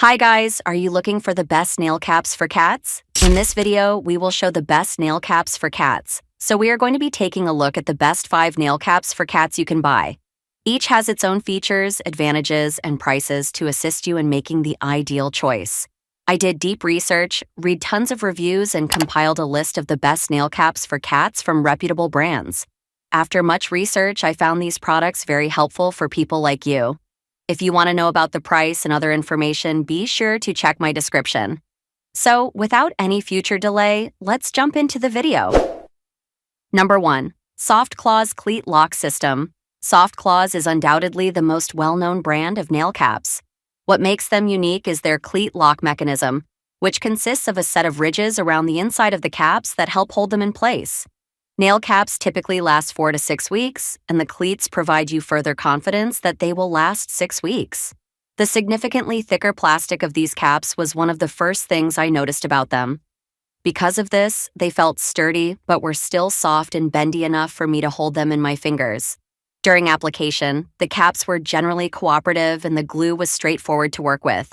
Hi guys, are you looking for the best nail caps for cats? In this video, we will show the best nail caps for cats. So we are going to be taking a look at the best 5 nail caps for cats you can buy. Each has its own features, advantages, and prices to assist you in making the ideal choice. I did deep research, read tons of reviews, and compiled a list of the best nail caps for cats from reputable brands. After much research, I found these products very helpful for people like you. If you want to know about the price and other information, be sure to check my description. So, without any future delay, let's jump into the video. Number 1. Soft Claws Cleat Lock System. Soft Claws is undoubtedly the most well-known brand of nail caps. What makes them unique is their cleat lock mechanism, which consists of a set of ridges around the inside of the caps that help hold them in place. Nail caps typically last 4 to 6 weeks, and the cleats provide you further confidence that they will last 6 weeks. The significantly thicker plastic of these caps was one of the first things I noticed about them. Because of this, they felt sturdy but were still soft and bendy enough for me to hold them in my fingers. During application, the caps were generally cooperative and the glue was straightforward to work with.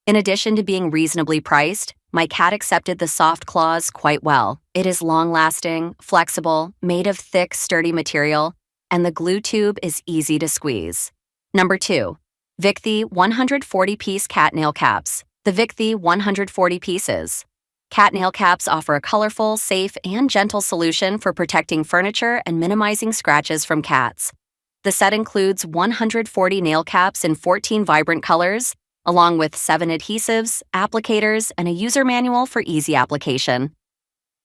In addition to being reasonably priced, my cat accepted the Soft Claws quite well. It is long-lasting, flexible, made of thick, sturdy material, and the glue tube is easy to squeeze. Number 2. Victhi 140-piece cat nail caps. The Victhi 140 pieces. Cat nail caps offer a colorful, safe, and gentle solution for protecting furniture and minimizing scratches from cats. The set includes 140 nail caps in 14 vibrant colors, along with 7 adhesives, applicators, and a user manual for easy application.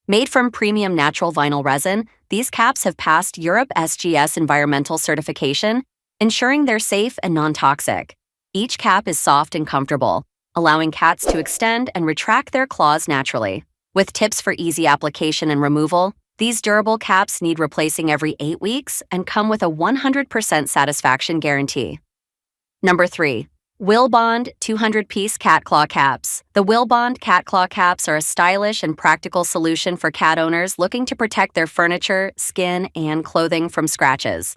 Made from premium natural vinyl resin, these caps have passed Europe SGS environmental certification, ensuring they're safe and non-toxic. Each cap is soft and comfortable, allowing cats to extend and retract their claws naturally. With tips for easy application and removal, these durable caps need replacing every 8 weeks and come with a 100% satisfaction guarantee. Number 3. Willbond 200-piece cat claw caps. The Willbond cat claw caps are a stylish and practical solution for cat owners looking to protect their furniture, skin, and clothing from scratches.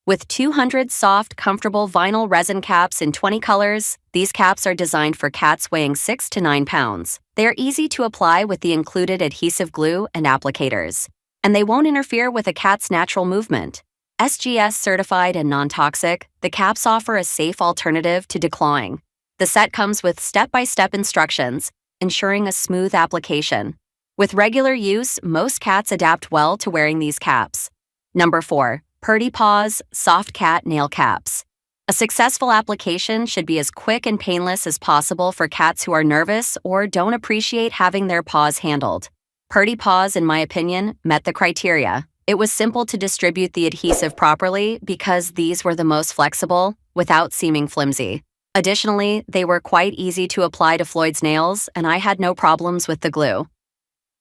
With 200 soft, comfortable vinyl resin caps in 20 colors, these caps are designed for cats weighing 6 to 9 pounds. They are easy to apply with the included adhesive glue and applicators, and they won't interfere with a cat's natural movement. SGS certified and non-toxic, the caps offer a safe alternative to declawing. The set comes with step-by-step instructions, ensuring a smooth application. With regular use, most cats adapt well to wearing these caps. Number 4. Purdy Paws Soft Cat Nail Caps. A successful application should be as quick and painless as possible for cats who are nervous or don't appreciate having their paws handled. Purdy Paws, in my opinion, met the criteria. It was simple to distribute the adhesive properly because these were the most flexible, without seeming flimsy. Additionally, they were quite easy to apply to Floyd's nails, and I had no problems with the glue.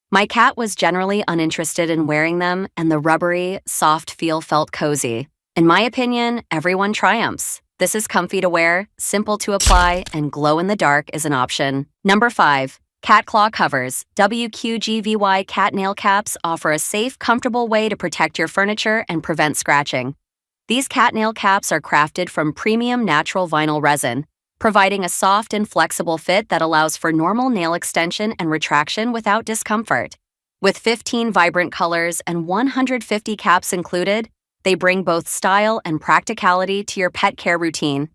My cat was generally uninterested in wearing them, and the rubbery, soft feel felt cozy. In my opinion, everyone triumphs. This is comfy to wear, simple to apply, and glow in the dark is an option. Number 5. Cat Claw Covers. WQGVY cat nail caps offer a safe, comfortable way to protect your furniture and prevent scratching. These cat nail caps are crafted from premium natural vinyl resin, providing a soft and flexible fit that allows for normal nail extension and retraction without discomfort. With 15 vibrant colors and 150 caps included, they bring both style and practicality to your pet care routine.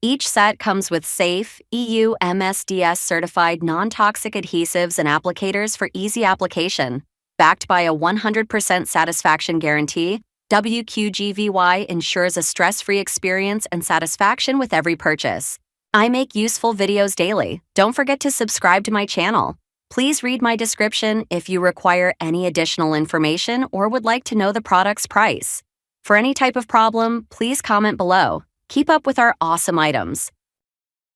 Each set comes with safe, EU MSDS certified non-toxic adhesives and applicators for easy application. Backed by a 100% satisfaction guarantee, WQGVY ensures a stress-free experience and satisfaction with every purchase. I make useful videos daily. Don't forget to subscribe to my channel. Please read my description if you require any additional information or would like to know the product's price. For any type of problem, please comment below. Keep up with our awesome items.